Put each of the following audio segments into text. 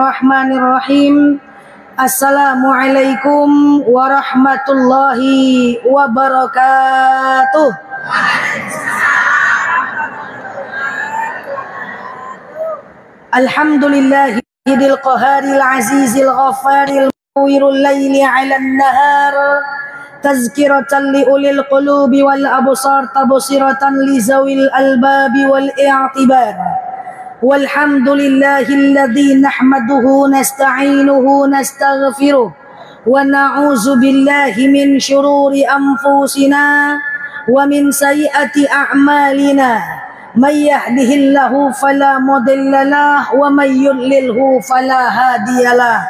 Bismillahirrahmanirrahim. Assalamualaikum warahmatullahi wabarakatuh. Alhamdulillahil qaharil azizil ghafaril muwirul laili 'alan nahar tazkiratan li ulil qulubi wal absar tabsiratan li zawil albabi wal i'tibar. Walhamdulillahilladzi nahmaduhu nasta'inuhu nastaghfiruh wa na'udzu billahi min syururi anfusina wa min sayyiati a'malina may yahdihillahu fala mudilla lahu wa may yudlilhu fala hadiyalah.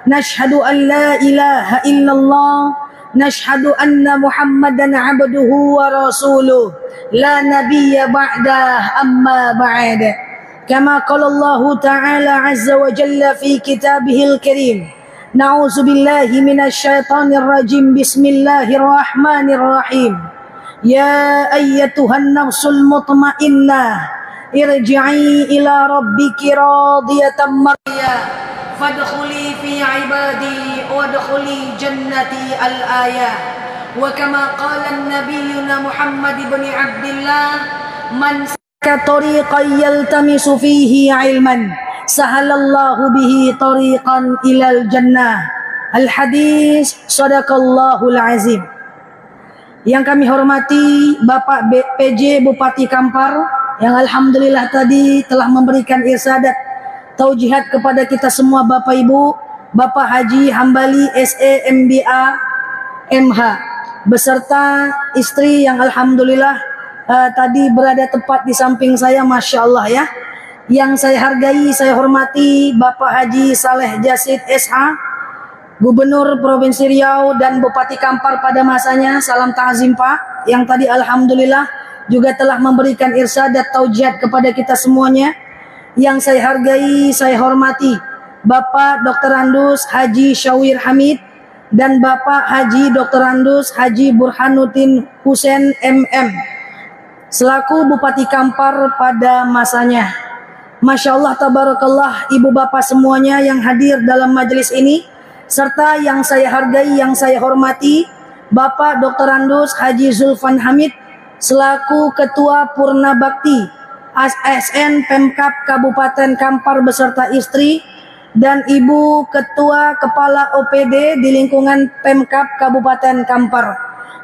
Nashhadu an la ilaha illallah nashhadu anna Muhammadan 'abduhu wa rasuluh la nabiyya ba'dah amma ba'd. Kama qala Allah Ta'ala 'azza wa jalla fi kitabihil karim. Na'udzu billahi minasy syaithanir rajim. Bismillahirrahmanirrahim. Ya ayyatuhan nafsul mutmainnah irji'i ila rabbiki radiyatan mardiyah fadkhuli fi 'ibadi wadkhuli jannati al-ayah. Wa kama qala an-nabiyyuna Muhammad ibn Abdullah man tariqan yaltamisu fihi ilman sahalallahu bihi tariqan ilal jannah. Al-hadis sadaqallahul azim. Yang kami hormati Bapak PJ Bupati Kampar yang alhamdulillah tadi telah memberikan irsadat taujihat kepada kita semua Bapak Ibu, Bapak Haji Hambali SE MBA MH beserta istri yang alhamdulillah tadi berada tepat di samping saya, Masya Allah ya. Yang saya hargai, saya hormati Bapak Haji Saleh Jasid SH, Gubernur Provinsi Riau dan Bupati Kampar pada masanya. Salam ta'zim Pak, yang tadi alhamdulillah juga telah memberikan irsadat taujihat kepada kita semuanya. Yang saya hargai, saya hormati Bapak Dr. Andus Haji Syawir Hamid dan Bapak Haji Dr. Andus Haji Burhanuddin Husain MM selaku Bupati Kampar pada masanya. Masya Allah tabarakallah, ibu bapak semuanya yang hadir dalam majelis ini, serta yang saya hargai, yang saya hormati Bapak Dr. Andus Haji Zulfan Hamid selaku Ketua Purna Bakti ASN Pemkab Kabupaten Kampar beserta istri, dan Ibu Ketua Kepala OPD di lingkungan Pemkab Kabupaten Kampar,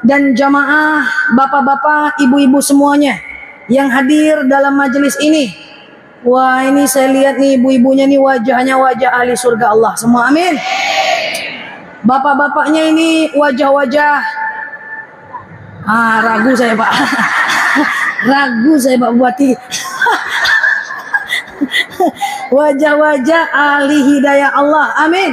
dan jamaah bapak-bapak, ibu-ibu semuanya yang hadir dalam majelis ini. Wah, ini saya lihat nih ibu-ibunya nih wajahnya wajah ahli surga Allah semua, amin. Bapak-bapaknya ini wajah-wajah ragu saya Pak. Ragu saya Pak Bupati. Wajah-wajah ahli hidayah Allah, amin.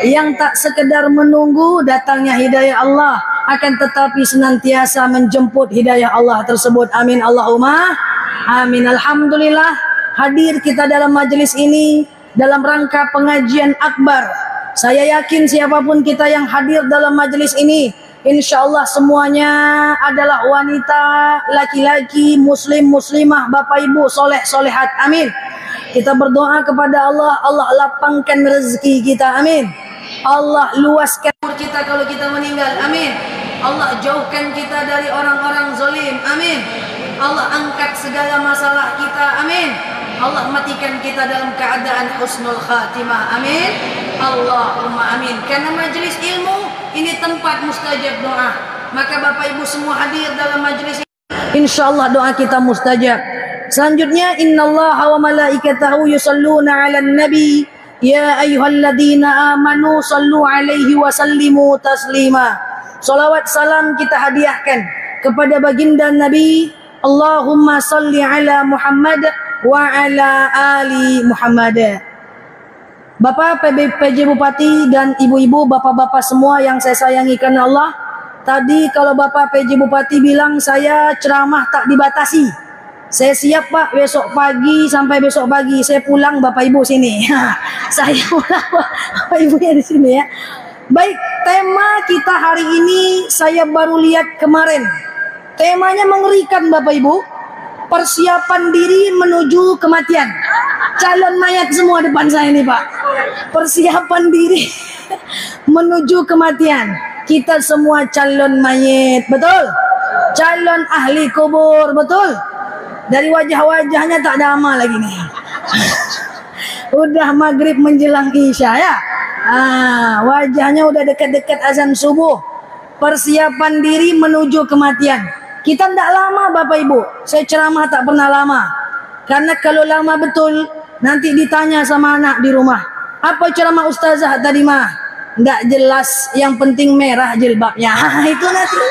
Yang tak sekedar menunggu datangnya hidayah Allah, akan tetapi senantiasa menjemput hidayah Allah tersebut. Amin Allahumma amin. Alhamdulillah hadir kita dalam majelis ini dalam rangka pengajian akbar. Saya yakin siapapun kita yang hadir dalam majelis ini, insya Allah semuanya adalah wanita, laki-laki, muslim, muslimah, bapak ibu, soleh, solehat. Amin. Kita berdoa kepada Allah, Allah lapangkan rezeki kita. Amin. Allah luaskan umur kita kalau kita meninggal. Amin. Allah jauhkan kita dari orang-orang zalim. Amin. Allah angkat segala masalah kita. Amin. Allah matikan kita dalam keadaan husnul khatimah. Amin. Allahumma amin. Karena majelis ilmu ini tempat mustajab doa, maka Bapak Ibu semua hadir dalam majelis ini, insyaallah doa kita mustajab. Selanjutnya, innallaha wa malaikatahu yusalluna 'alan nabi ya ayyuhalladzina amanu sallu 'alaihi wa sallimu taslima. Salawat salam kita hadiahkan kepada baginda Nabi. Allahumma salli ala Muhammad wa ala ali Muhammad. Bapak PJ Bupati dan ibu-ibu, bapak-bapak semua yang saya sayangi karena Allah. Tadi kalau Bapak PJ Bupati bilang saya ceramah tak dibatasi, saya siap Pak, besok pagi sampai besok pagi saya pulang, Bapak Ibu sini. Saya pulang Bapak Ibunya di sini ya. Baik, tema kita hari ini saya baru lihat kemarin. Temanya mengerikan Bapak Ibu. Persiapan diri menuju kematian. calon mayat semua depan saya nih Pak. Persiapan diri menuju kematian. Kita semua calon mayat, betul? Calon ahli kubur, betul? Dari wajah-wajahnya tak ada amal lagi nih. Udah maghrib menjelang isya ya. Wajahnya udah dekat-dekat azan subuh. Persiapan diri menuju kematian. Kita tidak lama Bapak Ibu. Saya ceramah tak pernah lama. Karena kalau lama betul, nanti ditanya sama anak di rumah. Apa ceramah ustazah tadi mah? Tidak jelas, yang penting merah jilbabnya. Itu nanti.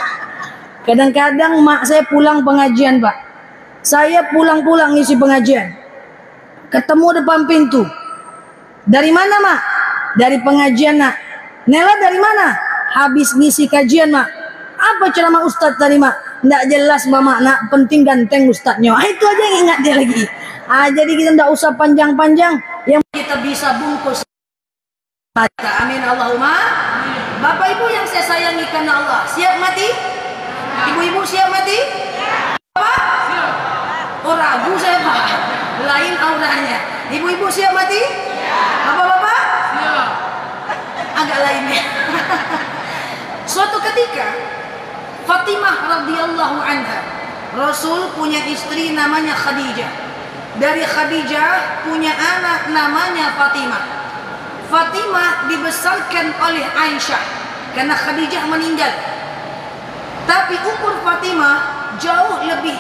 Kadang-kadang mak saya pulang pengajian Pak. Saya pulang-pulang ngisi pengajian. Ketemu depan pintu. Dari mana mak? Dari pengajian nak. Nela dari mana? Habis ngisi kajian mak. Apa ceramah ustaz tadi mak? Nggak jelas mama nak, penting ganteng ustaznya. Itu aja yang ingat dia lagi. Jadi kita nggak usah panjang-panjang. Yang kita bisa bungkus. Amin Allahumma. Bapak Ibu yang saya sayangi karena Allah, siap mati? Ibu-ibu siap mati? Apa? Oh ragu saya Pak. Lain auranya. Ibu-ibu siap mati? Bapak-bapak? Agak lainnya. Suatu ketika Fatimah radhiyallahu anha, Rasul punya istri namanya Khadijah. Dari Khadijah punya anak namanya Fatimah. Fatimah dibesarkan oleh Aisyah karena Khadijah meninggal. Tapi umur Fatimah jauh lebih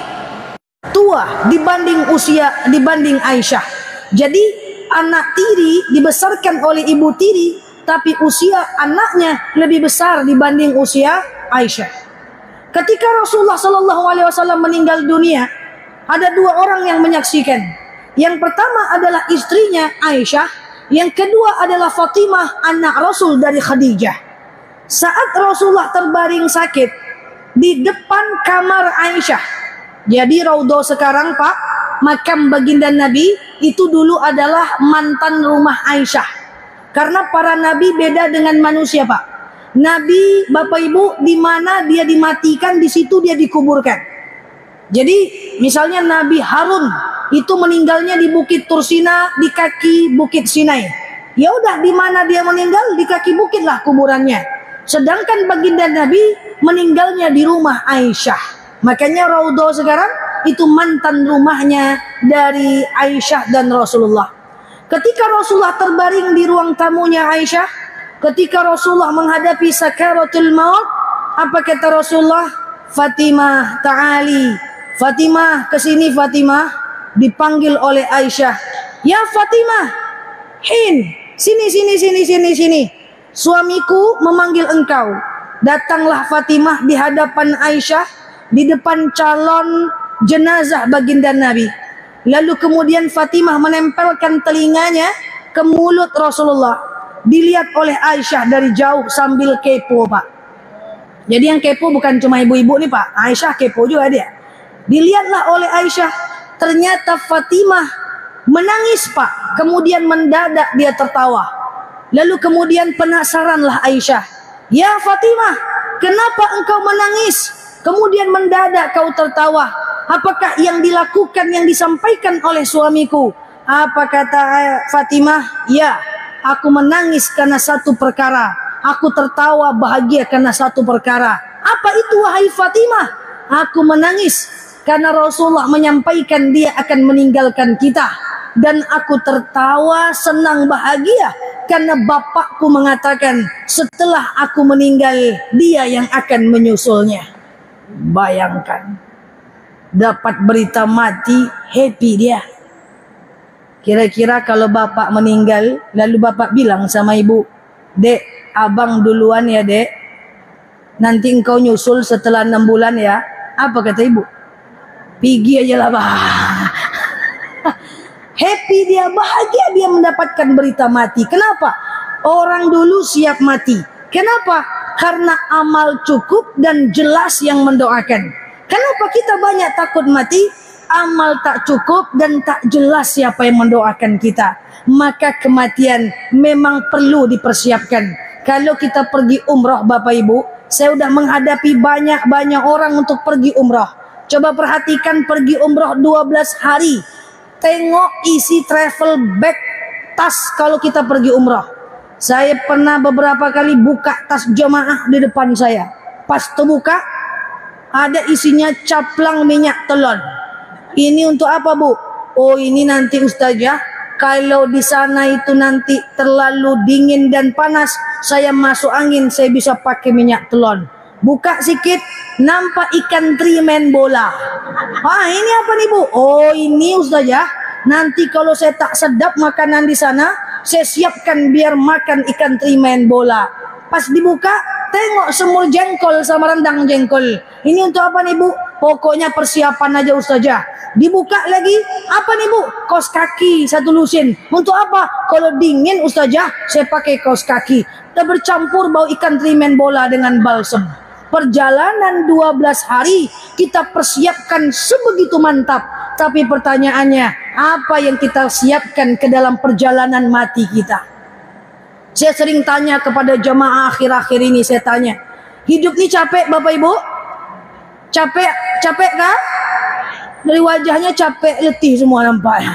tua dibanding Aisyah. Jadi anak tiri dibesarkan oleh ibu tiri, tapi usia anaknya lebih besar dibanding usia Aisyah. Ketika Rasulullah SAW meninggal dunia, ada dua orang yang menyaksikan. Yang pertama adalah istrinya Aisyah, yang kedua adalah Fatimah, anak Rasul dari Khadijah. Saat Rasulullah terbaring sakit di depan kamar Aisyah. Jadi Raudhah sekarang Pak, makam baginda Nabi itu dulu adalah mantan rumah Aisyah. Karena para nabi beda dengan manusia Pak. Nabi Bapak Ibu di mana dia dimatikan, di situ dia dikuburkan. Jadi misalnya Nabi Harun itu meninggalnya di Bukit Tursina, di kaki Bukit Sinai. Ya udah, di mana dia meninggal, di kaki bukit lah kuburannya. Sedangkan baginda Nabi meninggalnya di rumah Aisyah. Makanya Raudhah sekarang itu mantan rumahnya dari Aisyah dan Rasulullah. Ketika Rasulullah terbaring di ruang tamunya Aisyah, ketika Rasulullah menghadapi sakaratul maut, apa kata Rasulullah? Fatimah ta'ali. Fatimah, kesini Fatimah. Dipanggil oleh Aisyah. Ya Fatimah, sini. Suamiku memanggil engkau. Datanglah Fatimah di hadapan Aisyah, di depan calon jenazah baginda Nabi. Lalu kemudian Fatimah menempelkan telinganya ke mulut Rasulullah. Dilihat oleh Aisyah dari jauh sambil kepo Pak. Jadi yang kepo bukan cuma ibu-ibu nih Pak, Aisyah kepo juga dia. Dilihatlah oleh Aisyah, ternyata Fatimah menangis Pak. Kemudian mendadak dia tertawa. Lalu kemudian penasaranlah Aisyah. Ya Fatimah, kenapa engkau menangis? Kemudian mendadak kau tertawa. Apakah yang dilakukan, yang disampaikan oleh suamiku? Apa kata Fatimah? Ya, aku menangis karena satu perkara. Aku tertawa bahagia karena satu perkara. Apa itu wahai Fatimah? Aku menangis karena Rasulullah menyampaikan dia akan meninggalkan kita. Dan aku tertawa senang bahagia karena bapakku mengatakan setelah aku meninggal dia yang akan menyusulnya. Bayangkan, dapat berita mati, happy dia. Kira-kira kalau bapak meninggal, lalu bapak bilang sama ibu, Dek, abang duluan ya dek, nanti engkau nyusul setelah 6 bulan ya. Apa kata ibu? Pergi aja lah bah. Happy dia, bahagia dia mendapatkan berita mati. Kenapa? Orang dulu siap mati. Kenapa? Karena amal cukup dan jelas yang mendoakan. Kenapa kita banyak takut mati? Amal tak cukup dan tak jelas siapa yang mendoakan kita. Maka kematian memang perlu dipersiapkan. Kalau kita pergi umrah Bapak Ibu, saya sudah menghadapi banyak orang untuk pergi umrah. Coba perhatikan, pergi umrah 12 hari. tengok isi travel bag tas kalau kita pergi umrah. Saya pernah beberapa kali buka tas jemaah di depan saya. Pas terbuka, ada isinya caplang minyak telon. Ini untuk apa, Bu? Oh, ini nanti Ustazah, kalau di sana itu nanti terlalu dingin dan panas, saya masuk angin, saya bisa pakai minyak telon. Buka sikit, nampak ikan teri main bola. Ini apa nih, Bu? Oh, ini Ustazah, nanti kalau saya tak sedap makanan di sana, saya siapkan biar makan ikan teri main bola. Pas dibuka, tengok semur jengkol sama rendang jengkol. Ini untuk apa nih, Bu? Pokoknya persiapan aja Ustazah. Dibuka lagi, apa nih, Bu? Kaos kaki satu lusin. Untuk apa? Kalau dingin Ustazah, saya pakai kaos kaki. Dan bercampur bau ikan teri main bola dengan balsem. Perjalanan 12 hari kita persiapkan sebegitu mantap. Tapi pertanyaannya, apa yang kita siapkan ke dalam perjalanan mati kita? Saya sering tanya kepada jemaah akhir-akhir ini, saya tanya, hidup ini capek Bapak Ibu? Capek kah? Dari wajahnya capek, letih semua nampaknya.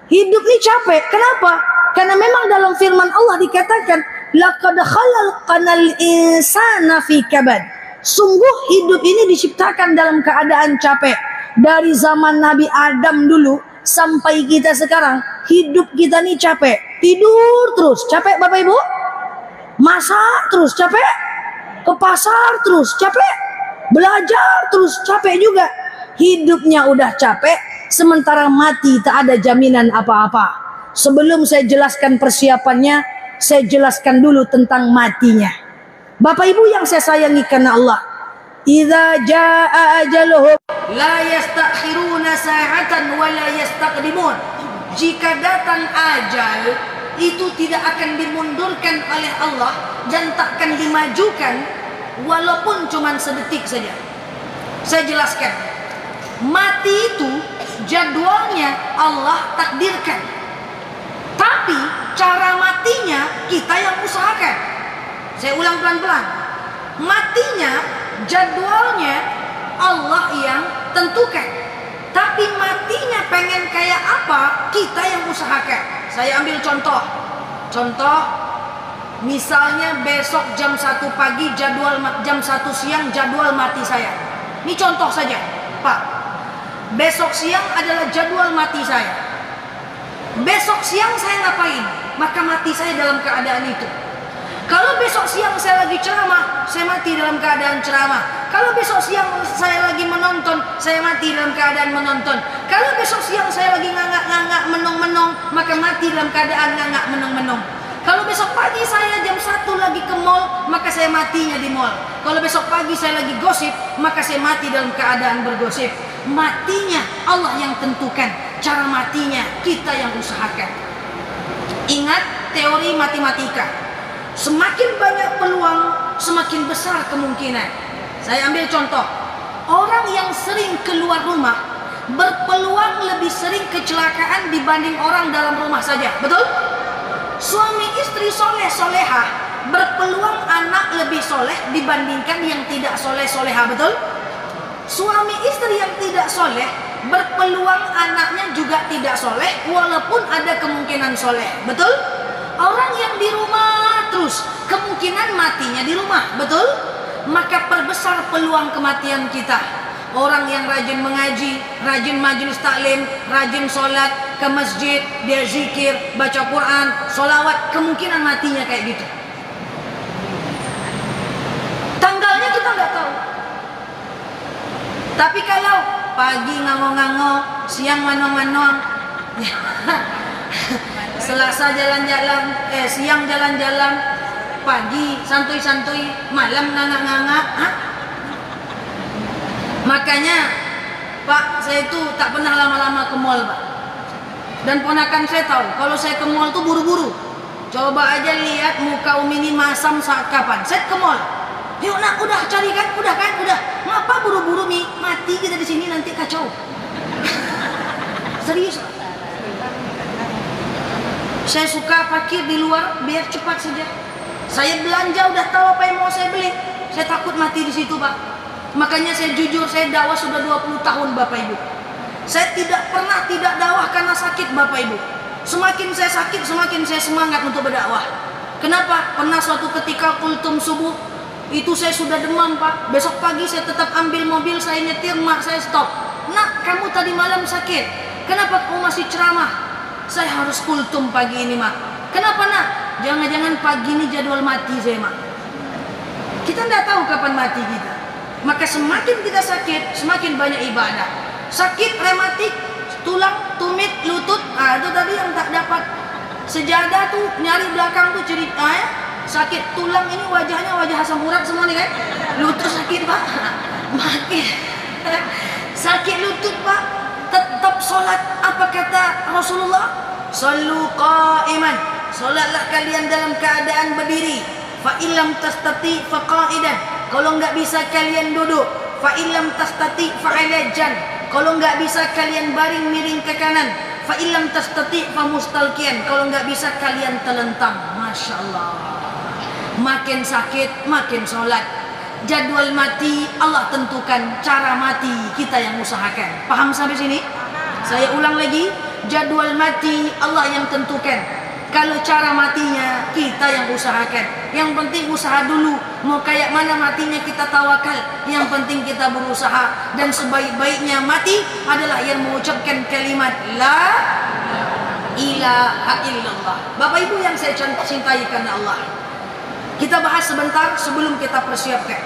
Hidup ini capek, kenapa? Karena memang dalam firman Allah dikatakan, laqad khalaqnal insana fi kabad. Sungguh hidup ini diciptakan dalam keadaan capek. Dari zaman Nabi Adam dulu sampai kita sekarang, hidup kita nih capek. Tidur terus, capek Bapak Ibu? Masak terus, capek? Ke pasar terus, capek? Belajar terus, capek juga. Hidupnya udah capek, sementara mati tak ada jaminan apa-apa. Sebelum saya jelaskan persiapannya, saya jelaskan dulu tentang matinya. Bapak Ibu yang saya sayangi karena Allah, idza jaa ajaluhum la yastakhiruna sa'atan wa la yastaqdimun. Jika datang ajal, itu tidak akan dimundurkan oleh Allah dan takkan dimajukan walaupun cuma sedetik saja. Saya jelaskan. Mati itu jadwalnya Allah takdirkan. Tapi cara matinya kita yang usahakan. Saya ulang pelan-pelan. Matinya jadwalnya Allah yang tentukan. Tapi matinya pengen kayak apa, kita yang usahakan. Saya ambil contoh. Misalnya besok jam 1 pagi jadwal, jam 1 siang jadwal mati saya. Ini contoh saja, Pak. Besok siang adalah jadwal mati saya. Besok siang saya ngapain? Maka mati saya dalam keadaan itu. Kalau besok siang saya lagi ceramah, saya mati dalam keadaan ceramah. Kalau besok siang saya lagi menonton, saya mati dalam keadaan menonton. Kalau besok siang saya lagi ngangak-ngangak, menong-menong, maka mati dalam keadaan ngangak, menong-menong. Kalau besok pagi saya jam 1 lagi ke mall, maka saya matinya di mall. Kalau besok pagi saya lagi gosip, maka saya mati dalam keadaan bergosip. Matinya Allah yang tentukan, cara matinya kita yang usahakan. Ingat teori matematika. Semakin banyak peluang, semakin besar kemungkinan. Saya ambil contoh. Orang yang sering keluar rumah berpeluang lebih sering kecelakaan dibanding orang dalam rumah saja. Betul? Suami istri soleh solehah berpeluang anak lebih soleh dibandingkan yang tidak soleh soleha. Betul? Suami istri yang tidak soleh berpeluang anaknya juga tidak soleh walaupun ada kemungkinan soleh. Betul? Orang yang di rumah terus kemungkinan matinya di rumah. Betul? Maka perbesar peluang kematian kita. Orang yang rajin mengaji, rajin majelis taklim, rajin sholat, ke masjid, dia zikir, baca Quran, sholawat, kemungkinan matinya kayak gitu. Tanggalnya kita nggak tahu. Tapi kalau pagi ngangong-ngangong, siang manong-manong, Selasa jalan-jalan, siang jalan-jalan, pagi santuy-santuy, malam ngangak-ngangak. Makanya Pak, saya itu tak pernah lama-lama ke mall, Pak. Dan ponakan saya tahu, kalau saya ke mall tuh buru-buru. Coba aja lihat muka Umi ini masam saat kapan. Saya ke mall. Yuk nak, udah cari kan? Udah kan? Udah. Ngapa buru-buru Mi? Mati kita di sini nanti kacau. Serius. Saya suka parkir di luar biar cepat saja. Saya belanja udah tahu apa yang mau saya beli. Saya takut mati di situ, Pak. Makanya saya jujur, saya dakwah sudah 20 tahun Bapak Ibu. Saya tidak pernah tidak dakwah karena sakit, Bapak Ibu. Semakin saya sakit, semakin saya semangat untuk berdakwah. Kenapa? Pernah suatu ketika kultum subuh, itu saya sudah demam, Pak. Besok pagi saya tetap ambil mobil, saya nyetir, mak saya stop. Nak, kamu tadi malam sakit, kenapa kamu masih ceramah? Saya harus kultum pagi ini, mak. Kenapa, nak? Jangan-jangan pagi ini jadwal mati saya, mak. Kita tidak tahu kapan mati kita. Maka semakin kita sakit, semakin banyak ibadah. Sakit rematik, tulang, tumit, lutut, itu tadi yang tak dapat sejadah tuh, nyari belakang tuh cerita ya. Sakit tulang ini wajahnya wajah asam urat semua nih kan. Lutut sakit, Pak. Makin sakit lutut, Pak. Tetap sholat. Apa kata Rasulullah? Sallu qa'iman. Sholatlah kalian dalam keadaan berdiri. Fa illam tastati fa qa'idan. Kalau enggak bisa kalian duduk. Fa illam tastati fa 'ala jan. Kalau enggak bisa kalian baring miring ke kanan. Fa illam tastati fa mustalqiyan. Kalau enggak bisa kalian telentang. Masya Allah. Makin sakit, makin sholat. Jadwal mati Allah tentukan, cara mati kita yang usahakan. Paham sampai sini? Saya ulang lagi, jadwal mati Allah yang tentukan. Kalau cara matinya kita yang usahakan. Yang penting usaha dulu. Mau kayak mana matinya kita tawakal. Yang penting kita berusaha. Dan sebaik-baiknya mati adalah yang mengucapkan kalimat La ilaha illallah. Bapak Ibu yang saya cintai karena Allah, kita bahas sebentar sebelum kita persiapkan.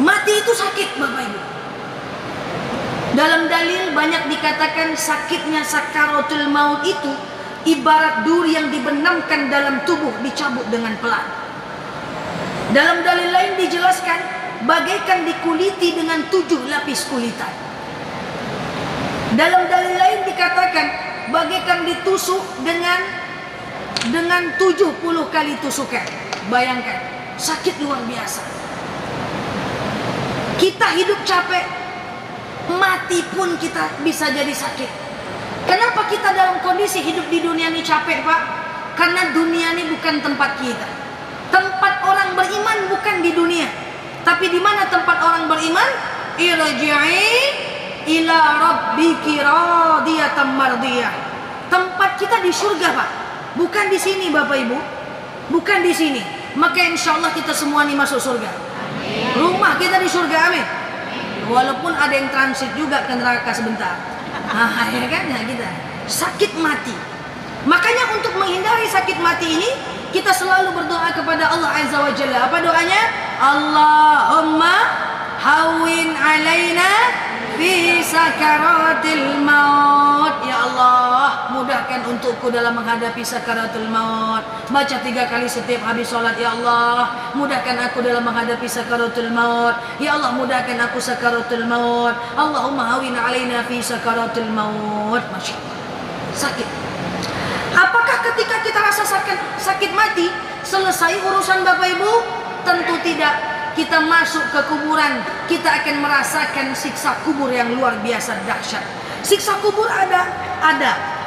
Mati itu sakit, Bapak Ibu. Dalam dalil banyak dikatakan sakitnya sakaratul maut itu ibarat duri yang dibenamkan dalam tubuh dicabut dengan pelan. Dalam dalil lain dijelaskan bagaikan dikuliti dengan 7 lapis kulitan. Dalam dalil lain dikatakan bagaikan ditusuk dengan 70 kali tusukan. Bayangkan, sakit luar biasa. Kita hidup capek, mati pun kita bisa jadi sakit. Kenapa kita dalam kondisi hidup di dunia ini capek, Pak? Karena dunia ini bukan tempat kita. Tempat orang beriman bukan di dunia. Tapi di mana tempat orang beriman? Irji'i ila rabbiki radiyatan mardiyah. Tempat kita di surga, Pak. Bukan di sini, Bapak Ibu. Bukan di sini. Maka insya Allah kita semua nih masuk surga. Amin. Rumah kita di surga, amin. Walaupun ada yang transit juga ke neraka sebentar. Ya kan, ya kita sakit mati. Makanya untuk menghindari sakit mati ini, kita selalu berdoa kepada Allah Azza wa Jalla. Apa doanya? Allahumma hawin alaina fi sakaratil maut. Ya Allah, mudahkan untukku dalam menghadapi sakaratul maut. Baca 3 kali setiap habis sholat. Ya Allah, mudahkan aku dalam menghadapi sakaratul maut. Ya Allah, mudahkan aku sakaratul maut. Allahumma hawin alaina fi sakaratul maut. Masya Allah, sakit. Apakah ketika kita rasa sakit mati selesai urusan, Bapak Ibu? Tentu tidak. Kita masuk ke kuburan, kita akan merasakan siksa kubur yang luar biasa dahsyat. Siksa kubur ada.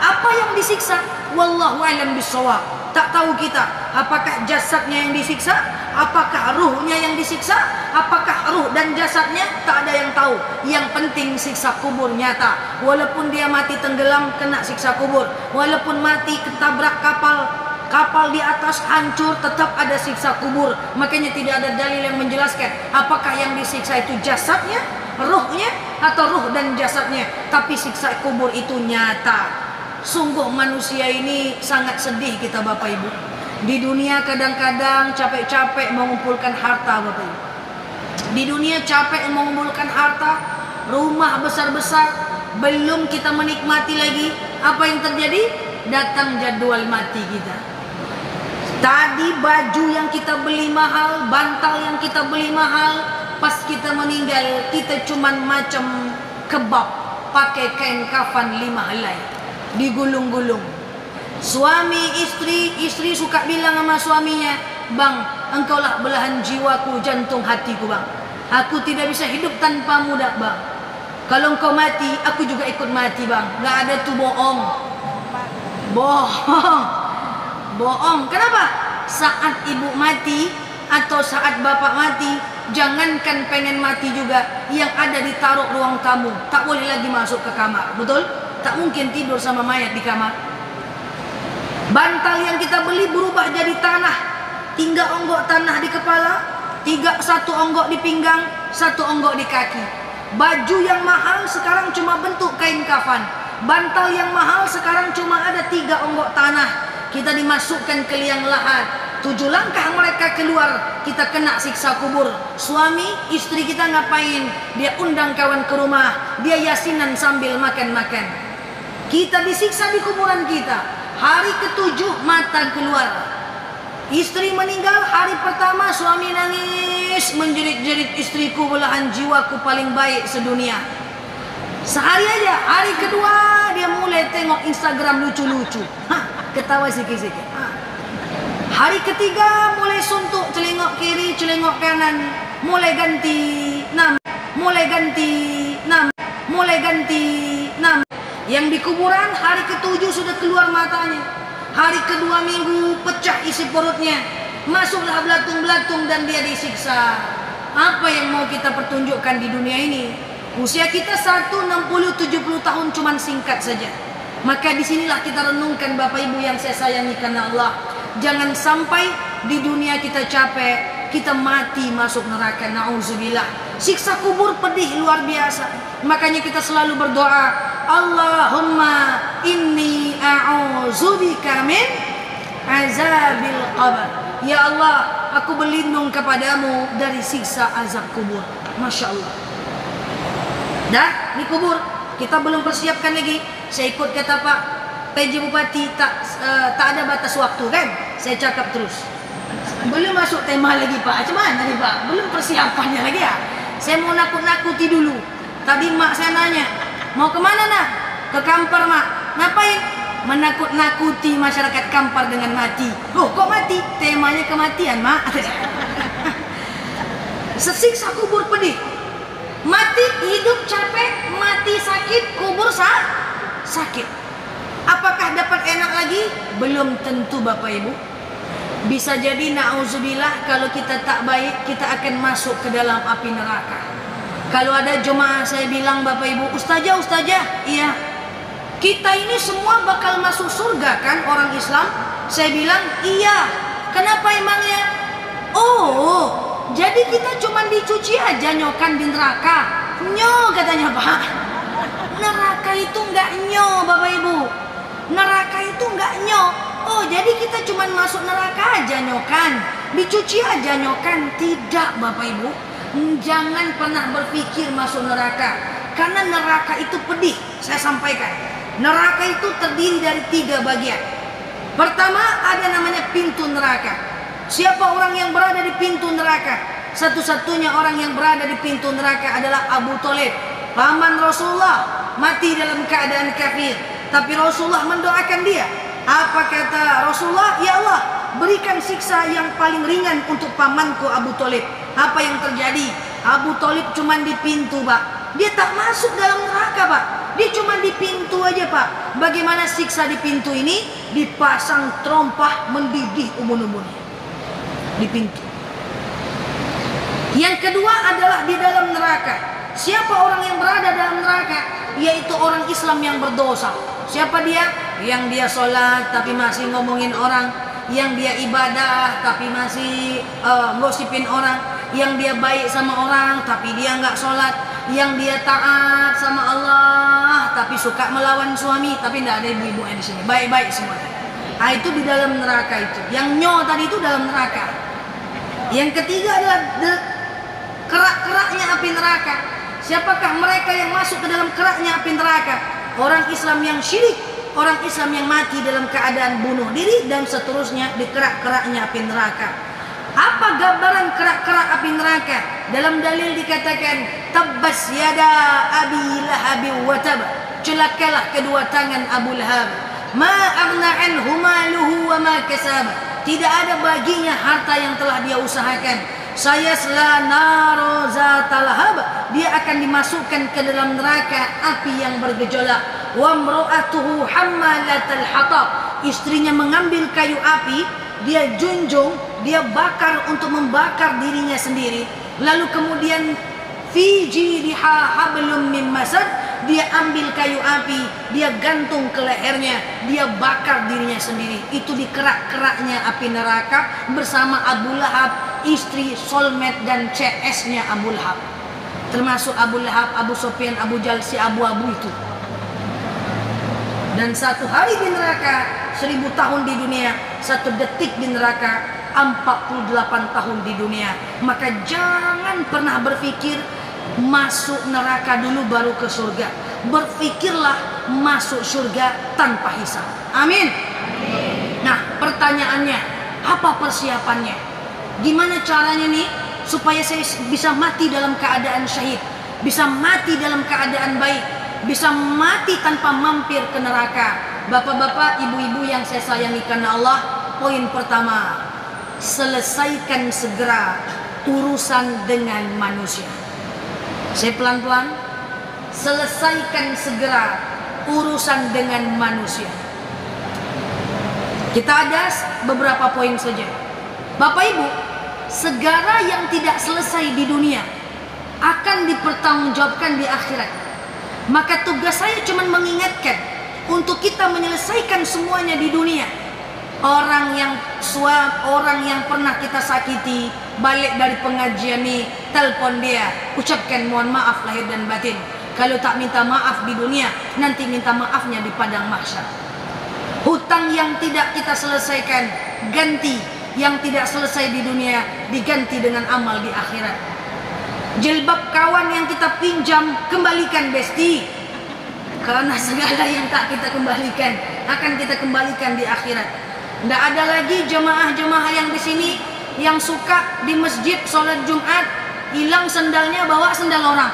Apa yang disiksa? Wallahu a'lam bishawab. Tak tahu kita apakah jasadnya yang disiksa, apakah ruhnya yang disiksa, apakah ruh dan jasadnya, tak ada yang tahu. Yang penting siksa kubur nyata. Walaupun dia mati tenggelam, kena siksa kubur. Walaupun mati ketabrak kapal di atas hancur, tetap ada siksa kubur. Makanya tidak ada dalil yang menjelaskan apakah yang disiksa itu jasadnya, ruhnya, atau ruh dan jasadnya. Tapi siksa kubur itu nyata. Sungguh manusia ini sangat sedih kita, Bapak Ibu. Di dunia kadang-kadang capek-capek mengumpulkan harta, Bapak Ibu. Di dunia capek mengumpulkan harta, rumah besar-besar, belum kita menikmati lagi. Apa yang terjadi? Datang jadwal mati kita. Tadi baju yang kita beli mahal, bantal yang kita beli mahal, pas kita meninggal kita cuman macam kebab, pakai kain kafan 5 helai, digulung-gulung. Suami istri suka bilang sama suaminya, "Bang, engkaulah belahan jiwaku, jantung hatiku, Bang. Aku tidak bisa hidup tanpamu dah, Bang. Kalau engkau mati, aku juga ikut mati, Bang." Gak ada tuh bohong. Bohong. Kenapa? Saat ibu mati atau saat bapak mati, jangankan pengen mati juga, yang ada ditaruh ruang tamu tak boleh lagi masuk ke kamar. Betul? Tak mungkin tidur sama mayat di kamar. Bantal yang kita beli berubah jadi tanah, 3 onggok tanah di kepala, 1 onggok di pinggang, 1 onggok di kaki. Baju yang mahal sekarang cuma bentuk kain kafan. Bantal yang mahal sekarang cuma ada 3 onggok tanah. Kita dimasukkan ke liang lahat. 7 langkah mereka keluar, kita kena siksa kubur. Suami, istri kita ngapain? Dia undang kawan ke rumah, dia yasinan sambil makan-makan. Kita disiksa di kuburan kita. Hari ke-7 mata keluar. Istri meninggal hari pertama, suami nangis menjerit-jerit, istriku belahan jiwaku paling baik sedunia. Sehari aja, hari kedua dia mulai tengok Instagram lucu-lucu. Ketawa sikit-sikit. Hari ketiga mulai suntuk, celengok kiri, celengok kanan, mulai ganti nama, mulai ganti nama, mulai ganti nama. Yang di kuburan hari ke-7 sudah keluar matanya. Hari kedua minggu pecah isi perutnya, masuklah belatung-belatung dan dia disiksa. Apa yang mau kita pertunjukkan di dunia ini? Usia kita 60-70 tahun cuman singkat saja. Maka disinilah kita renungkan Bapak Ibu yang saya sayangi karena Allah. Jangan sampai di dunia kita capek, kita mati masuk neraka. Na'udzubillah. Siksa kubur pedih luar biasa. Makanya kita selalu berdoa, Allahumma inni a'udzubika min azabil qabr. Ya Allah, aku berlindung kepadamu dari siksa azab kubur. Masya Allah. Dah di kubur kita belum persiapkan lagi. Saya ikut kata Pak PJ Bupati, tak ada batas waktu kan. Saya cakap terus. Belum masuk tema lagi Pak. Macam mana nih Pak? Belum persiapannya lagi ya. Saya mau nakut-nakuti dulu. Tadi mak saya nanya, mau kemana nak? Ke Kampar mak. Ngapain? Menakut-nakuti masyarakat Kampar dengan mati. Loh kok mati? Temanya kematian mak. Sesiksa kubur pedih. Mati hidup capek, mati sakit, kubur sakit. Apakah dapat enak lagi? Belum tentu Bapak Ibu. Bisa jadi na'udzubillah kalau kita tak baik, kita akan masuk ke dalam api neraka. Kalau ada jemaah saya bilang Bapak Ibu, ustazah, iya, kita ini semua bakal masuk surga kan orang Islam? Saya bilang iya. Kenapa emangnya? Oh, jadi kita cuma dicuci aja nyokan di neraka. Nyo katanya Pak. Neraka itu enggak nyo Bapak Ibu. Neraka itu enggak nyo. Oh jadi kita cuma masuk neraka aja nyokan, dicuci aja nyokan. Tidak Bapak Ibu. Jangan pernah berpikir masuk neraka, karena neraka itu pedih. Saya sampaikan, neraka itu terdiri dari 3 bagian. Pertama ada namanya pintu neraka. Siapa orang yang berada di pintu neraka? Satu-satunya orang yang berada di pintu neraka adalah Abu Thalib, paman Rasulullah, mati dalam keadaan kafir. Tapi Rasulullah mendoakan dia. Apa kata Rasulullah? Ya Allah, berikan siksa yang paling ringan untuk pamanku Abu Thalib. Apa yang terjadi? Abu Thalib cuma di pintu Pak. Dia tak masuk dalam neraka Pak. Dia cuma di pintu aja Pak. Bagaimana siksa di pintu ini? Dipasang terompah mendidih ubun-ubunnya di pintu. Yang kedua adalah di dalam neraka. Siapa orang yang berada dalam neraka? Yaitu orang Islam yang berdosa. Siapa dia? Yang dia sholat tapi masih ngomongin orang, yang dia ibadah tapi masih gosipin orang, yang dia baik sama orang tapi dia nggak sholat, yang dia taat sama Allah tapi suka melawan suami. Tapi tidak ada ibu-ibu di sini, baik-baik semua. Nah, itu di dalam neraka itu. Yang nyo tadi itu dalam neraka. Yang ketiga adalah kerak-keraknya api neraka. Siapakah mereka yang masuk ke dalam keraknya api neraka? Orang Islam yang syirik, orang Islam yang mati dalam keadaan bunuh diri, dan seterusnya di kerak-keraknya api neraka. Apa gambaran kerak-kerak api neraka? Dalam dalil dikatakan, tabbas yada abi lahabi wa tab. Celakalah kedua tangan Abu Lahab. Ma aghna anhu maluhu wa ma kasab. Tidak ada baginya harta yang telah dia usahakan. Sayasla naro zatal lahab. Dia akan dimasukkan ke dalam neraka api yang bergejolak. Wa imra'atuhu hammalatal hatab. Istrinya mengambil kayu api, dia junjung, dia bakar untuk membakar dirinya sendiri. Lalu kemudian fi jidha hablum min masad, dia ambil kayu api, dia gantung ke lehernya, dia bakar dirinya sendiri. Itu dikerak-keraknya api neraka bersama Abu Lahab, istri, soulmate dan CS-nya Abu Lahab. Termasuk Abu Lahab, Abu Sufyan, Abu Jahal, si abu-abu itu. Dan 1 hari di neraka 1000 tahun di dunia, 1 detik di neraka 48 tahun di dunia. Maka jangan pernah berpikir masuk neraka dulu baru ke surga. Berpikirlah masuk surga tanpa hisab. Amin. Nah, pertanyaannya, apa persiapannya? Gimana caranya nih supaya saya bisa mati dalam keadaan syahid, bisa mati dalam keadaan baik, bisa mati tanpa mampir ke neraka? Bapak-bapak, ibu-ibu yang saya sayangi karena Allah, poin pertama, selesaikan segera urusan dengan manusia. Saya pelan-pelan, selesaikan segera urusan dengan manusia. Kita ada beberapa poin saja. Bapak Ibu, segala yang tidak selesai di dunia akan dipertanggungjawabkan di akhirat. Maka tugas saya cuma mengingatkan untuk kita menyelesaikan semuanya di dunia. Orang yang suap, orang yang pernah kita sakiti, balik dari pengajian nih, telepon dia, ucapkan mohon maaf lahir dan batin. Kalau tak minta maaf di dunia, nanti minta maafnya di padang mahsyar. Hutang yang tidak kita selesaikan, ganti. Yang tidak selesai di dunia, diganti dengan amal di akhirat. Jilbab kawan yang kita pinjam, kembalikan besti. Karena segala yang tak kita kembalikan, akan kita kembalikan di akhirat. Tidak ada lagi jemaah-jemaah yang di sini yang suka di masjid sholat Jumat hilang sendalnya, bawa sendal orang.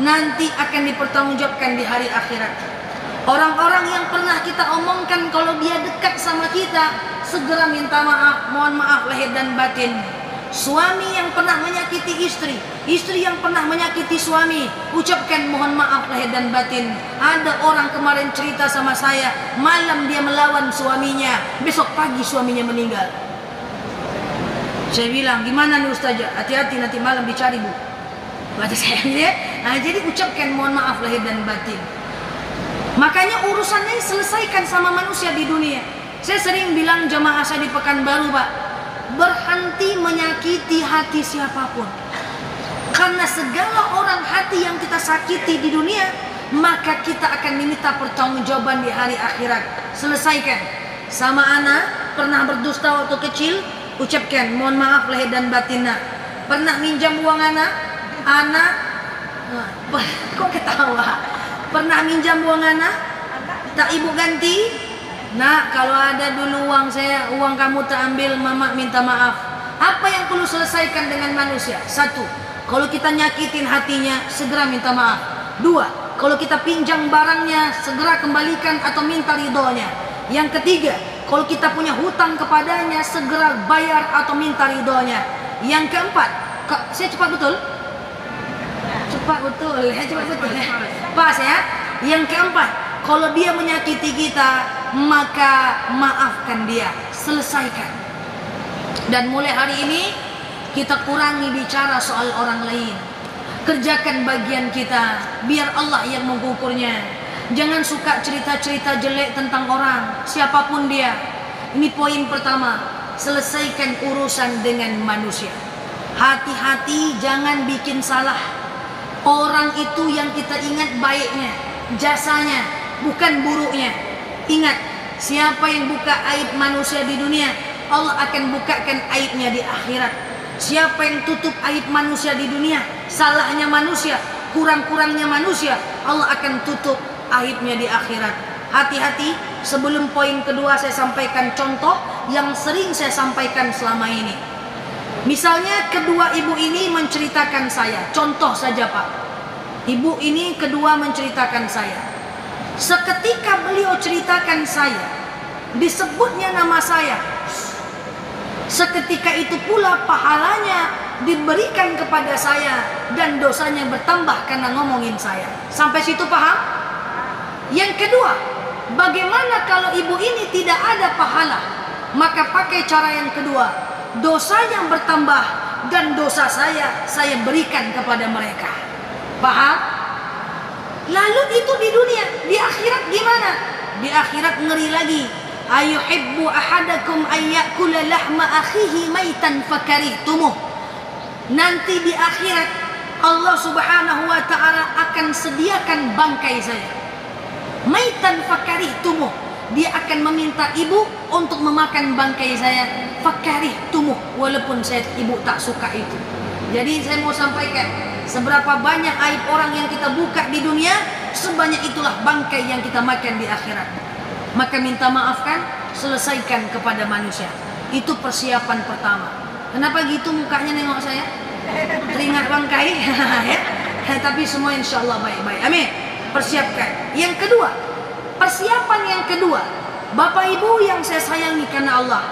Nanti akan dipertanggungjawabkan di hari akhirat. Orang-orang yang pernah kita omongkan kalau dia dekat sama kita, segera minta maaf, mohon maaf lahir dan batin. Suami yang pernah menyakiti istri, istri yang pernah menyakiti suami, ucapkan mohon maaf lahir dan batin. Ada orang kemarin cerita sama saya, malam dia melawan suaminya, besok pagi suaminya meninggal. Saya bilang, gimana nih Ustazah? Hati-hati nanti malam dicari bu. Kata saya ya. Nah, jadi ucapkan mohon maaf lahir dan batin. Makanya urusannya selesaikan sama manusia di dunia. Saya sering bilang jamaah saya di Pekanbaru, Pak, berhenti menyakiti hati siapapun. Karena segala orang hati yang kita sakiti di dunia, maka kita akan diminta pertanggungjawaban di hari akhirat. Selesaikan. Sama anak pernah berdusta waktu kecil, ucapkan mohon maaf lahir dan batin. Pernah minjam uang anak kok ketawa? Pernah minjam uang anak, tak ibu ganti? Nak, kalau ada dulu uang saya, uang kamu tak ambil, mama minta maaf. Apa yang perlu selesaikan dengan manusia? 1, kalau kita nyakitin hatinya, segera minta maaf. 2, kalau kita pinjam barangnya, segera kembalikan atau minta ridhonya. Yang ketiga, kalau kita punya hutang kepadanya, segera bayar atau minta ridhonya. Yang keempat, saya cepat betul? Cepat betul, cepat betul. Pas ya. Yang keempat, kalau dia menyakiti kita, maka maafkan dia, selesaikan. Dan mulai hari ini kita kurangi bicara soal orang lain. Kerjakan bagian kita, biar Allah yang mengukurnya. Jangan suka cerita-cerita jelek tentang orang, siapapun dia. Ini poin pertama, selesaikan urusan dengan manusia. Hati-hati jangan bikin salah. Orang itu yang kita ingat baiknya, jasanya, bukan buruknya. Ingat, siapa yang buka aib manusia di dunia, Allah akan bukakan aibnya di akhirat. Siapa yang tutup aib manusia di dunia, salahnya manusia, kurang-kurangnya manusia, Allah akan tutup aibnya di akhirat. Hati-hati. Sebelum poin kedua, saya sampaikan contoh yang sering saya sampaikan selama ini. Misalnya kedua ibu ini menceritakan saya, contoh saja Pak. Ibu ini kedua menceritakan saya. Seketika beliau ceritakan saya, disebutnya nama saya, seketika itu pula pahalanya diberikan kepada saya dan dosanya bertambah karena ngomongin saya. Sampai situ paham? Yang kedua, bagaimana kalau ibu ini tidak ada pahala? Maka pakai cara yang kedua, dosa yang bertambah dan dosa saya berikan kepada mereka. Paham? Lalu itu di dunia, di akhirat gimana? Di akhirat ngeri lagi. Ayuhibbu ahadakum ayyakula lahma akhihi maitan fakarihtumuh. Nanti di akhirat Allah Subhanahu wa taala akan sediakan bangkai saya. Maitan fakarihtumuh. Dia akan meminta ibu untuk memakan bangkai saya. Fakarihtumuh, walaupun ibu tak suka itu. Jadi saya mau sampaikan, seberapa banyak aib orang yang kita buka di dunia, sebanyak itulah bangkai yang kita makan di akhirat. Maka minta maafkan, selesaikan kepada manusia. Itu persiapan pertama. Kenapa gitu mukanya nengok saya? Teringat bangkai. Ya? Tapi semua insya Allah baik-baik. Amin. Persiapkan. Yang kedua, persiapan yang kedua, Bapak Ibu yang saya sayangi karena Allah,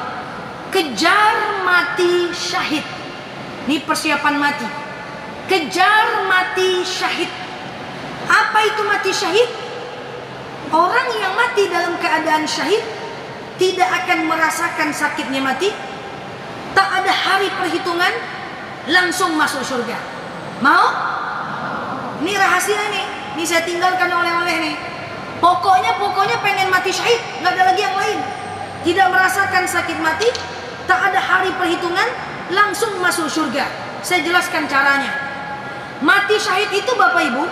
kejar mati syahid. Ini persiapan mati. Kejar mati syahid. Apa itu mati syahid? Orang yang mati dalam keadaan syahid tidak akan merasakan sakitnya mati. Tak ada hari perhitungan, langsung masuk surga. Mau? Ini rahasia nih. Ini saya tinggalkan oleh-oleh nih. Pokoknya pengen mati syahid, nggak ada lagi yang lain. Tidak merasakan sakit mati, tak ada hari perhitungan, langsung masuk surga. Saya jelaskan caranya. Mati syahid itu Bapak Ibu,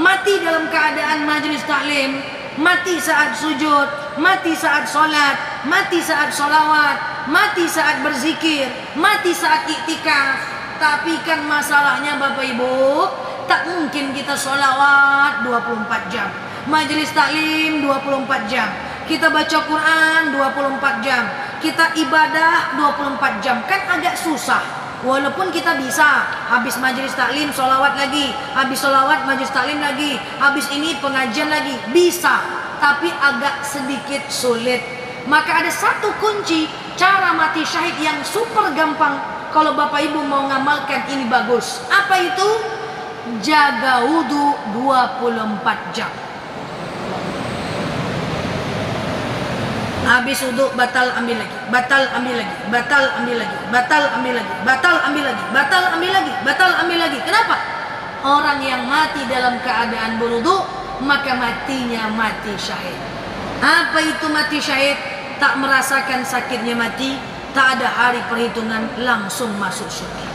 mati dalam keadaan majelis taklim, mati saat sujud, mati saat sholat, mati saat sholawat, mati saat berzikir, mati saat iktikaf. Tapi kan masalahnya Bapak Ibu, tak mungkin kita sholawat 24 jam, majelis taklim 24 jam, kita baca Quran 24 jam, kita ibadah 24 jam. Kan agak susah. Walaupun kita bisa, habis majelis taklim sholawat lagi, habis sholawat majelis taklim lagi, habis ini pengajian lagi, bisa. Tapi agak sedikit sulit. Maka ada satu kunci cara mati syahid yang super gampang. Kalau Bapak Ibu mau ngamalkan ini bagus. Apa itu? Jaga wudhu 24 jam. Habis wudhu batal ambil lagi, batal ambil lagi, batal ambil lagi, batal ambil lagi, batal ambil lagi, batal ambil lagi, batal ambil lagi. Kenapa? Orang yang mati dalam keadaan berwudhu, maka matinya mati syahid. Apa itu mati syahid? Tak merasakan sakitnya mati, tak ada hari perhitungan, langsung masuk surga.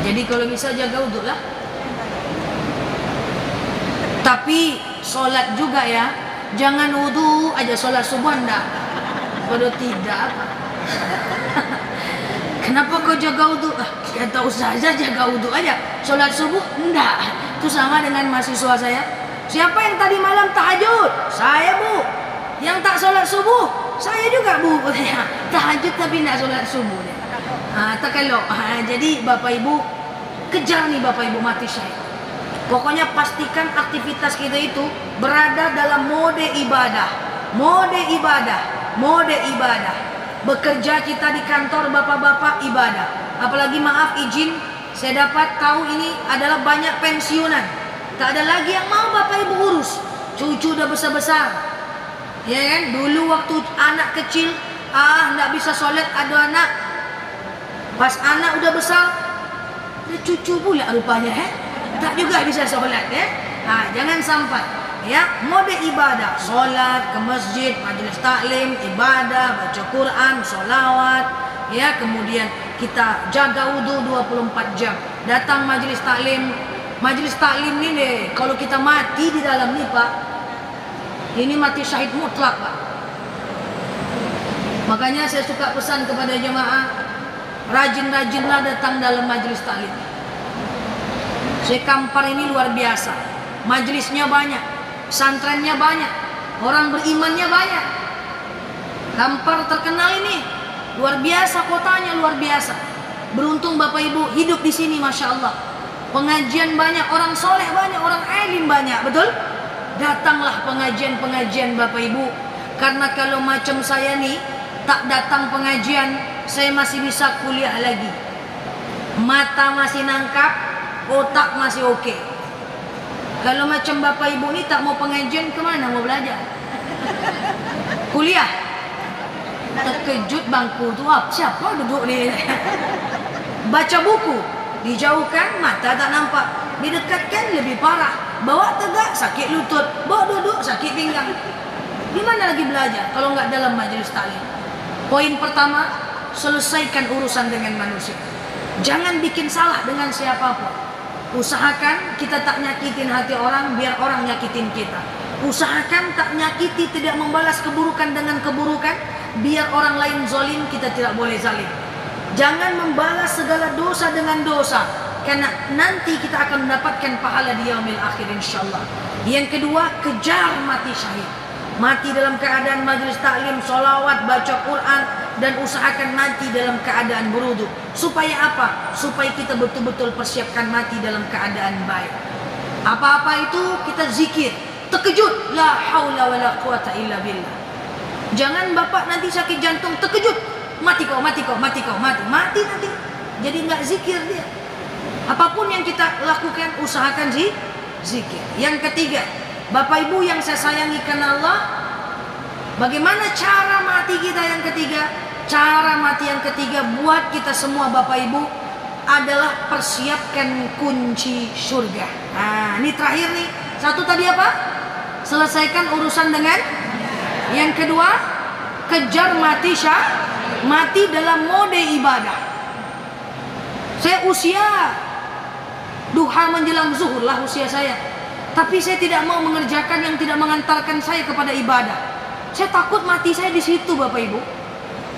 Jadi kalau bisa jaga wudhu lah. Tapi sholat juga ya. Jangan wudhu aja sholat subuh enggak. Waduh tidak. Kenapa kau jaga wudhu? Kata ustaz aja jaga wudhu aja. Sholat subuh enggak. Itu sama dengan mahasiswa saya. Siapa yang tadi malam tahajud? Saya bu. Yang tak sholat subuh? Saya juga bu. Tahajud tapi enggak sholat subuh. Tak kalau. Jadi Bapak Ibu kejar nih Bapak Ibu mati syahid. Pokoknya pastikan aktivitas kita itu berada dalam mode ibadah. Mode ibadah. Mode ibadah. Bekerja kita di kantor bapak-bapak ibadah. Apalagi maaf izin, saya dapat tahu ini adalah banyak pensiunan. Tak ada lagi yang mau Bapak Ibu urus. Cucu udah besar-besar. Ya kan? Dulu waktu anak kecil, nggak bisa sholat ada anak. Pas anak udah besar, ada cucu pula rupanya tak juga bisa sholat jangan sampai ya. Mode ibadah, sholat ke masjid, majelis taklim, ibadah, baca Quran, sholawat ya. Kemudian kita jaga wudhu 24 jam. Datang majelis taklim. Majelis taklim ini deh, kalau kita mati di dalam nih Pak, ini mati syahid mutlak Pak. Makanya saya suka pesan kepada jemaah, rajin-rajinlah datang dalam majelis taklim. Sekampar ini luar biasa. Majelisnya banyak, pesantrennya banyak, orang berimannya banyak. Kampar terkenal ini, luar biasa kotanya, luar biasa. Beruntung Bapak Ibu hidup di sini, masya Allah. Pengajian banyak, orang soleh banyak, orang alim banyak, betul? Datanglah pengajian-pengajian Bapak Ibu. Karena kalau macam saya nih, tak datang pengajian, saya masih bisa kuliah lagi. Mata masih nangkap, otak masih oke. Kalau macam Bapak Ibu ni tak mau pengajian, kemana mau belajar? Kuliah. Terkejut bangku tu, siapa duduk ni? Baca buku, dijauhkan mata tak nampak, didekatkan lebih parah. Bawa tegak sakit lutut, bawa duduk sakit pinggang. Gimana lagi belajar kalau nggak dalam majelis taklim? Poin pertama, selesaikan urusan dengan manusia. Jangan bikin salah dengan siapapun. Usahakan kita tak nyakitin hati orang, biar orang nyakitin kita. Usahakan tak nyakiti, tidak membalas keburukan dengan keburukan, biar orang lain zalim, kita tidak boleh zalim. Jangan membalas segala dosa dengan dosa, karena nanti kita akan mendapatkan pahala di yaumil akhir insyaallah. Yang kedua, kejar mati syahid. Mati dalam keadaan majelis taklim, solawat, baca Quran, dan usahakan mati dalam keadaan berwudu. Supaya apa? Supaya kita betul-betul persiapkan mati dalam keadaan baik. Apa-apa itu kita zikir. Terkejut, la haula wala quwata illa billah. Jangan bapak nanti sakit jantung terkejut, mati kau mati nanti. Jadi nggak zikir dia. Apapun yang kita lakukan, usahakan zikir. Yang ketiga, bapak ibu yang saya sayangi karena Allah, bagaimana cara mati kita yang ketiga? Cara mati yang ketiga buat kita semua bapak ibu adalah persiapkan kunci surga. Nah, ini terakhir nih. Satu tadi apa? Selesaikan urusan dengan. Yang kedua, kejar mati dalam mode ibadah. Saya usia duha menjelang zuhur lah usia saya. Tapi saya tidak mau mengerjakan yang tidak mengantarkan saya kepada ibadah. Saya takut mati saya di situ Bapak Ibu.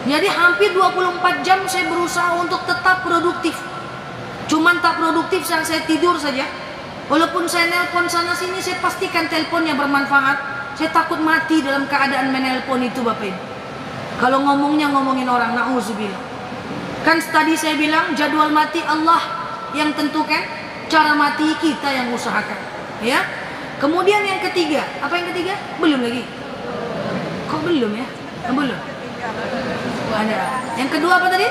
Jadi hampir 24 jam saya berusaha untuk tetap produktif. Cuman tak produktif saat saya tidur saja. Walaupun saya nelpon sana sini, saya pastikan teleponnya bermanfaat. Saya takut mati dalam keadaan menelpon itu Bapak Ibu. Kalau ngomongin orang, na'udzubillah. Kan tadi saya bilang jadwal mati Allah yang tentukan, cara mati kita yang usahakan. Ya. Kemudian yang ketiga, apa yang ketiga? Belum lagi. Kok belum ya? Belum. Ada. Yang kedua apa tadi?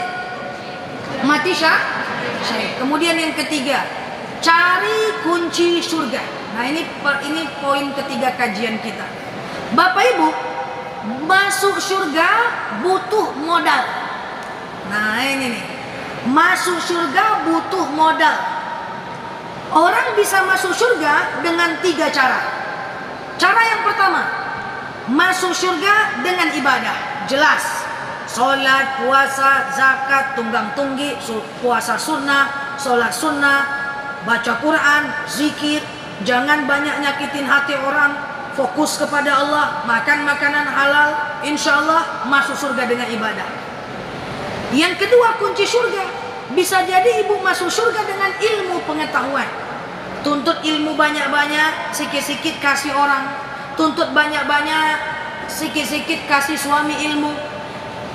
Mati syahid. Kemudian yang ketiga, cari kunci surga. Nah ini poin ketiga kajian kita. Bapak Ibu, masuk surga butuh modal. Nah ini nih, masuk surga butuh modal. Orang bisa masuk surga dengan 3 cara. Cara yang pertama, masuk surga dengan ibadah. Jelas, sholat, puasa, zakat, tunggang tunggi, puasa sunnah, sholat sunnah, baca Quran, zikir. Jangan banyak nyakitin hati orang, fokus kepada Allah, makan makanan halal, insya Allah masuk surga dengan ibadah. Yang kedua, kunci surga, bisa jadi ibu masuk surga dengan ilmu pengetahuan. Tuntut ilmu banyak-banyak, sikit-sikit kasih orang. Tuntut banyak-banyak, sikit-sikit kasih suami ilmu.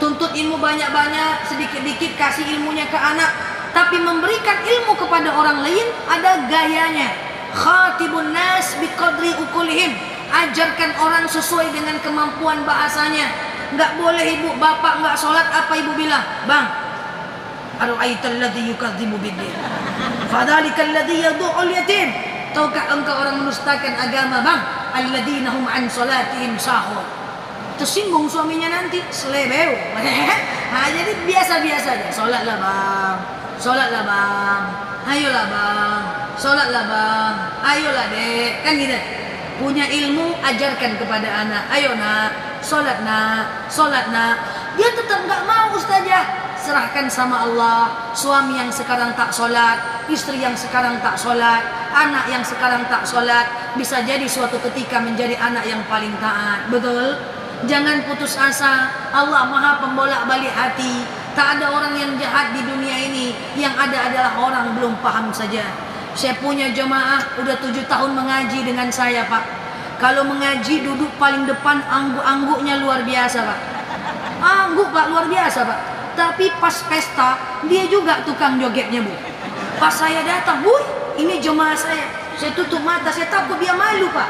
Tuntut ilmu banyak-banyak, sedikit-dikit kasih ilmunya ke anak. Tapi memberikan ilmu kepada orang lain ada gayanya. Khatibun nas biqadri ukulihim. Ajarkan orang sesuai dengan kemampuan bahasanya. Enggak boleh ibu bapak enggak sholat, apa ibu bilang? Bang, ara'aital ladzi yukadzibu biddin, fadzalikal ladzi yad'ul yatim. Tahukah engkau orang menustakan agama? Bang, alladzina hum an sholatihim sahun. Tersinggung suaminya nanti, selebeu. Nah, jadi biasa-biasa aja. Sholatlah bang, sholatlah bang, ayolah bang, sholatlah bang, ayolah dek, kan gitu. Punya ilmu, ajarkan kepada anak. Ayo nak, sholat nak, sholat nak. Dia tetap nggak mau ustazah. Serahkan sama Allah. Suami yang sekarang tak sholat, istri yang sekarang tak sholat, anak yang sekarang tak sholat, bisa jadi suatu ketika menjadi anak yang paling taat. Betul? Jangan putus asa. Allah maha pembolak balik hati. Tak ada orang yang jahat di dunia ini. Yang ada adalah orang belum paham saja. Saya punya jemaah udah 7 tahun mengaji dengan saya Pak. Kalau mengaji duduk paling depan, angguk-angguknya luar biasa Pak. Angguk Pak, luar biasa Pak. Tapi pas pesta dia juga tukang jogetnya Bu. Pas saya datang, ini jemaah saya. Saya tutup mata, saya takut dia malu Pak.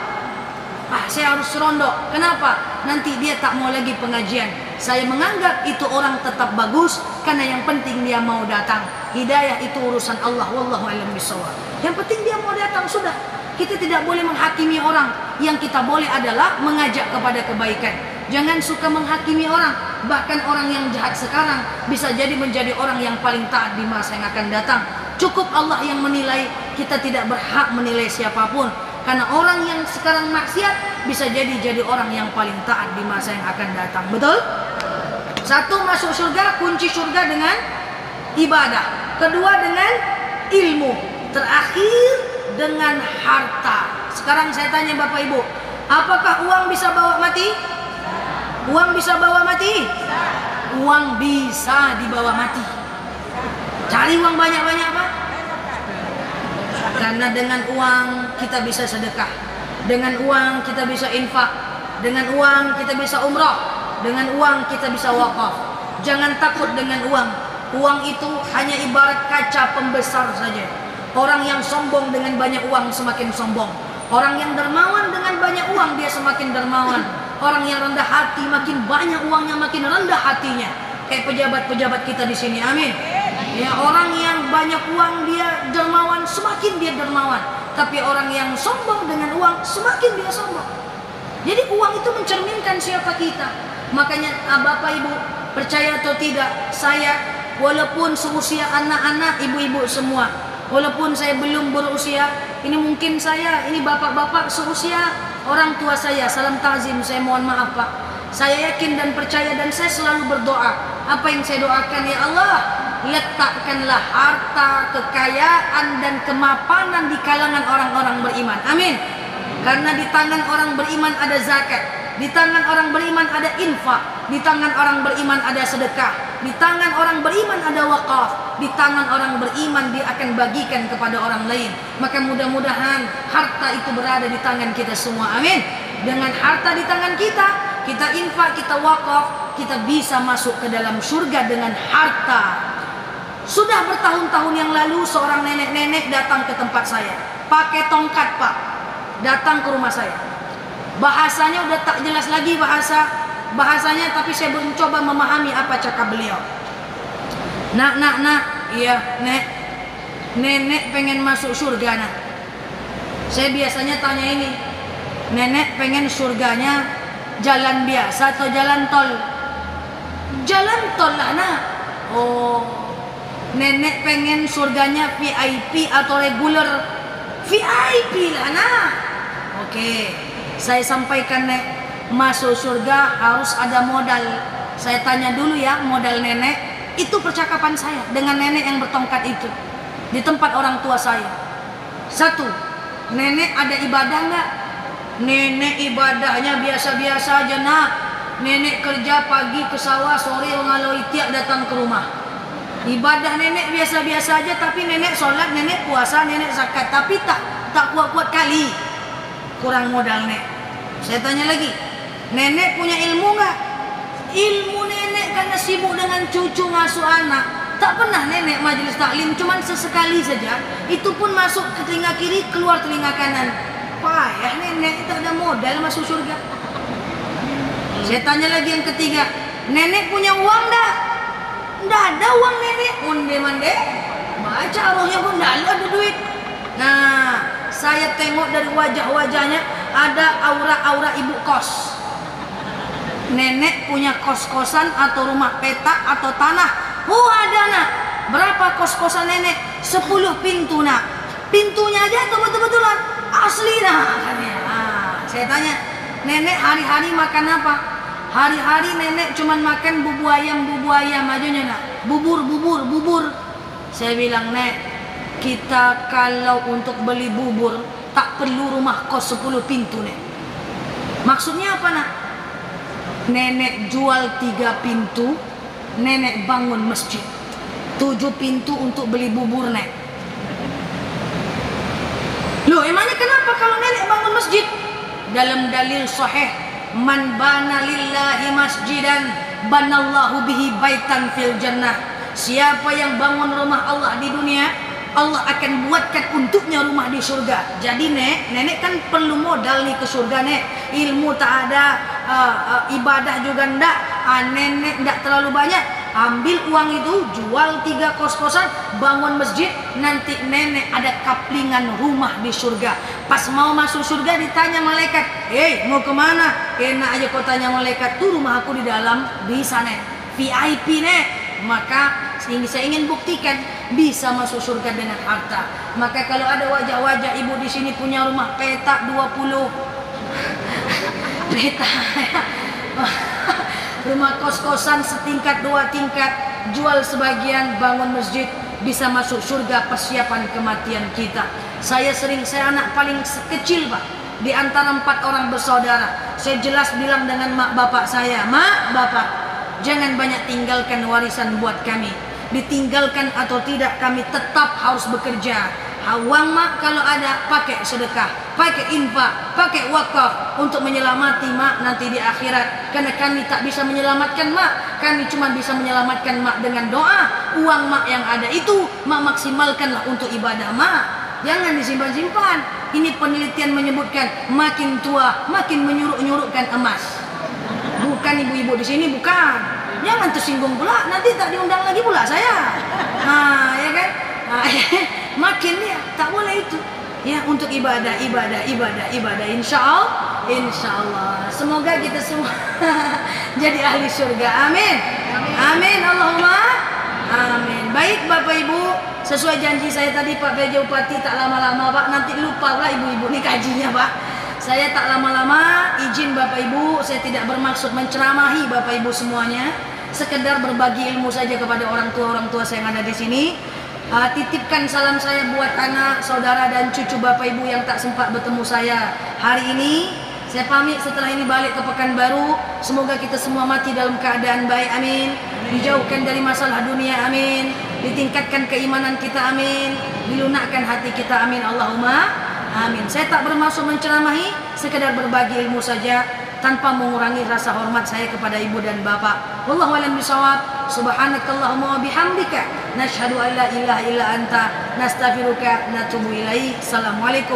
Saya harus serondok. Kenapa? Nanti dia tak mau lagi pengajian. Saya menganggap itu orang tetap bagus, karena yang penting dia mau datang. Hidayah itu urusan Allah, wallahu a'lam bishawab. Yang penting dia mau datang, sudah. Kita tidak boleh menghakimi orang. Yang kita boleh adalah mengajak kepada kebaikan. Jangan suka menghakimi orang. Bahkan orang yang jahat sekarang bisa jadi menjadi orang yang paling taat di masa yang akan datang. Cukup Allah yang menilai, kita tidak berhak menilai siapapun. Karena orang yang sekarang maksiat bisa jadi orang yang paling taat di masa yang akan datang. Betul? Satu, masuk surga, kunci surga dengan ibadah. Kedua, dengan ilmu. Terakhir, dengan harta. Sekarang saya tanya Bapak Ibu, apakah uang bisa bawa mati? Uang bisa bawa mati? Uang bisa dibawa mati. Cari uang banyak-banyak Pak. Karena dengan uang kita bisa sedekah, dengan uang kita bisa infak, dengan uang kita bisa umrah, dengan uang kita bisa wakaf. Jangan takut dengan uang. Uang itu hanya ibarat kaca pembesar saja. Orang yang sombong dengan banyak uang semakin sombong. Orang yang dermawan dengan banyak uang dia semakin dermawan. Orang yang rendah hati makin banyak uangnya makin rendah hatinya. Kayak pejabat-pejabat kita di sini, amin. Ya, orang yang banyak uang dia dermawan, semakin dia dermawan. Tapi orang yang sombong dengan uang semakin dia sombong. Jadi uang itu mencerminkan siapa kita. Makanya Bapak Ibu, percaya atau tidak, saya walaupun seusia anak-anak ibu-ibu semua, walaupun saya belum berusia, ini mungkin saya, ini bapak-bapak seusia orang tua saya, salam ta'zim, saya mohon maaf Pak. Saya yakin dan percaya dan saya selalu berdoa. Apa yang saya doakan, ya Allah, letakkanlah harta, kekayaan dan kemapanan di kalangan orang-orang beriman. Amin. Karena di tangan orang beriman ada zakat, di tangan orang beriman ada infak, di tangan orang beriman ada sedekah, di tangan orang beriman ada wakaf, di tangan orang beriman dia akan bagikan kepada orang lain. Maka mudah-mudahan harta itu berada di tangan kita semua. Amin. Dengan harta di tangan kita, kita infak, kita wakaf, kita bisa masuk ke dalam surga dengan harta. Sudah bertahun-tahun yang lalu seorang nenek-nenek datang ke tempat saya, pakai tongkat Pak, datang ke rumah saya. Bahasanya udah tak jelas lagi bahasanya, tapi saya mencoba memahami apa cakap beliau. Nak, iya nek, nenek pengen masuk surga nak. Saya biasanya tanya ini, nenek pengen surganya jalan biasa atau jalan tol? Jalan tol lah nak. Oh, nenek pengen surganya VIP atau regular? VIP lah nak. Oke, saya sampaikan nek, masuk surga harus ada modal. Saya tanya dulu ya, modal nenek. Itu percakapan saya dengan nenek yang bertongkat itu di tempat orang tua saya. Satu, nenek ada ibadah nggak? Nenek ibadahnya biasa-biasa aja nak. Nenek kerja pagi ke sawah, sore mengalau tiak datang ke rumah. Ibadah nenek biasa-biasa aja, tapi nenek sholat, nenek puasa, nenek zakat, tapi tak kuat-kuat kali. Kurang modal nek. Saya tanya lagi, nenek punya ilmu nggak? Ilmu nenek karena sibuk dengan cucu ngasuh anak. Tak pernah nenek majelis taklim, cuman sesekali saja. Itu pun masuk ke telinga kiri, keluar telinga kanan. Payah nenek, tak ada modal masuk surga. Saya tanya lagi yang ketiga, nenek punya uang dah? Nggak ada uang nenek. Onde-mande, baca rohnya pun nggak ada duit. Nah, saya tengok dari wajah-wajahnya ada aura-aura ibu kos. Nenek punya kos-kosan atau rumah petak atau tanah? Oh ada nak. Berapa kos-kosan nenek? 10 pintu nak. Pintunya aja tuh betul-betulan asli nak. Saya tanya, nenek hari-hari makan apa? Hari-hari nenek cuman makan bubur ayam aja nak. Bubur. Saya bilang, nek, kita kalau untuk beli bubur tak perlu rumah kos 10 pintu nek. Maksudnya apa nak? Nenek jual 3 pintu, nenek bangun masjid 7 pintu untuk beli bubur nek. Loh emangnya kenapa kalau nenek bangun masjid? Dalam dalil sahih, man bana lillahi masjidan banallahu bihi baitan fil jannah. Siapa yang bangun rumah Allah di dunia, Allah akan buatkan untuknya rumah di surga. Jadi nenek kan perlu modal nih ke surga nek. Ilmu tak ada, ibadah juga ndak, nenek ndak terlalu banyak. ambil uang itu, jual 3 kos-kosan, bangun masjid, nanti nenek ada kaplingan rumah di surga. Pas mau masuk surga ditanya malaikat, mau kemana? Enak aja kau tanya malaikat, tuh rumah aku di dalam, bisa nek, VIP nek. Maka saya ingin buktikan bisa masuk surga dengan harta. Maka kalau ada wajah-wajah ibu di sini punya rumah petak 20 petak rumah kos-kosan setingkat 2 tingkat, jual sebagian, bangun masjid, bisa masuk surga. Persiapan kematian kita. Saya anak paling kecil Pak, di antara 4 orang bersaudara. Saya jelas bilang dengan mak bapak saya, mak bapak, jangan banyak tinggalkan warisan buat kami. Ditinggalkan atau tidak, kami tetap harus bekerja. Uang mak kalau ada pakai sedekah, pakai infak, pakai wakaf untuk menyelamati mak nanti di akhirat. Karena kami tak bisa menyelamatkan mak, kami cuma bisa menyelamatkan mak dengan doa. Uang mak yang ada itu mak maksimalkanlah untuk ibadah mak, jangan disimpan-simpan. Ini penelitian menyebutkan makin tua makin menyuruk-nyurukkan emas. Bukan ibu-ibu di sini, bukan. Jangan tersinggung pula, nanti tak diundang lagi pula saya. Ya kan? Makin ya, tak boleh itu. Ya, untuk ibadah, insya Allah. Semoga kita semua jadi ahli surga. Amin. Amin. Allahumma amin. Baik Bapak Ibu, sesuai janji saya tadi Pak PJ Bupati, tak lama-lama Pak, nanti lupa pula ibu-ibu nih kajinya Pak. Saya tak lama-lama, izin Bapak Ibu, saya tidak bermaksud menceramahi Bapak Ibu semuanya, sekedar berbagi ilmu saja kepada orang tua saya yang ada di sini. Titipkan salam saya buat anak, saudara dan cucu Bapak Ibu yang tak sempat bertemu saya hari ini. Saya pamit, setelah ini balik ke Pekanbaru. Semoga kita semua mati dalam keadaan baik, amin. Dijauhkan dari masalah dunia, amin. Ditingkatkan keimanan kita, amin. Dilunakkan hati kita, amin. Allahumma amin. Saya tak bermaksud menceramahi, sekedar berbagi ilmu saja, tanpa mengurangi rasa hormat saya kepada ibu dan bapak. Wallahu a'lam bishawab. Subhanakallahumma wa bihamdika, nashhadu an la ilaha illa anta, nastaghfiruka, natubu ilaik. Assalamualaikum.